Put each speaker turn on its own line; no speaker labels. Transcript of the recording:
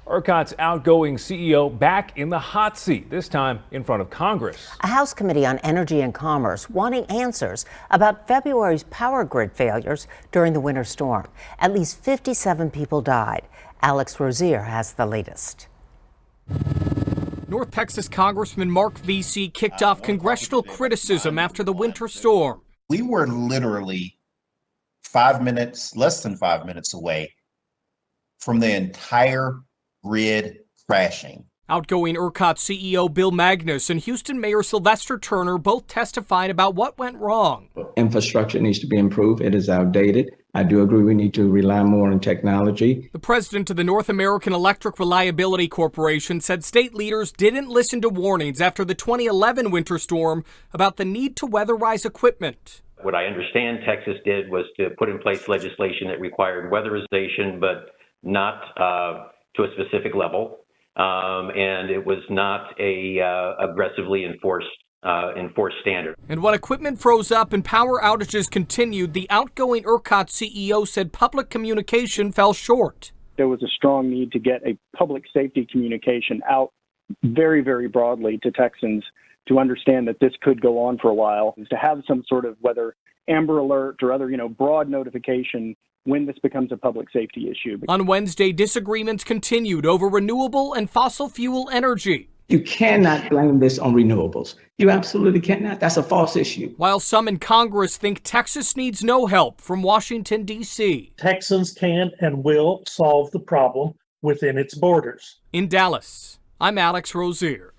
ERCOT's outgoing CEO back in the hot seat, this time in front of Congress.
A House Committee on Energy and Commerce wanting answers about February's power grid failures during the winter storm. At least 57 people died. Alex Rozier has the latest.
North Texas Congressman Mark Vesey kicked off congressional criticism after the winter storm.
We were literally 5 minutes, less than 5 minutes away from the entire grid crashing.
Outgoing ERCOT CEO Bill Magnus and Houston Mayor Sylvester Turner both testified about what went wrong.
Infrastructure needs to be improved. It is outdated. I do agree we need to rely more on technology.
The president of the North American Electric Reliability Corporation said state leaders didn't listen to warnings after the 2011 winter storm about the need to weatherize equipment.
What I understand Texas did was to put in place legislation that required weatherization, but not to a specific level. And it was not a aggressively enforced standard.
And when equipment froze up and power outages continued, the outgoing ERCOT CEO said public communication fell short.
There was a strong need to get a public safety communication out very, very broadly to Texans to understand that this could go on for a while, to have some sort of whether Amber Alert or other, broad notification when this becomes a public safety issue.
On Wednesday, disagreements continued over renewable and fossil fuel energy.
You cannot blame this on renewables. You absolutely cannot. That's a false issue.
While some in Congress think Texas needs no help from Washington, D.C.
Texans can and will solve the problem within its borders.
In Dallas, I'm Alex Rozier.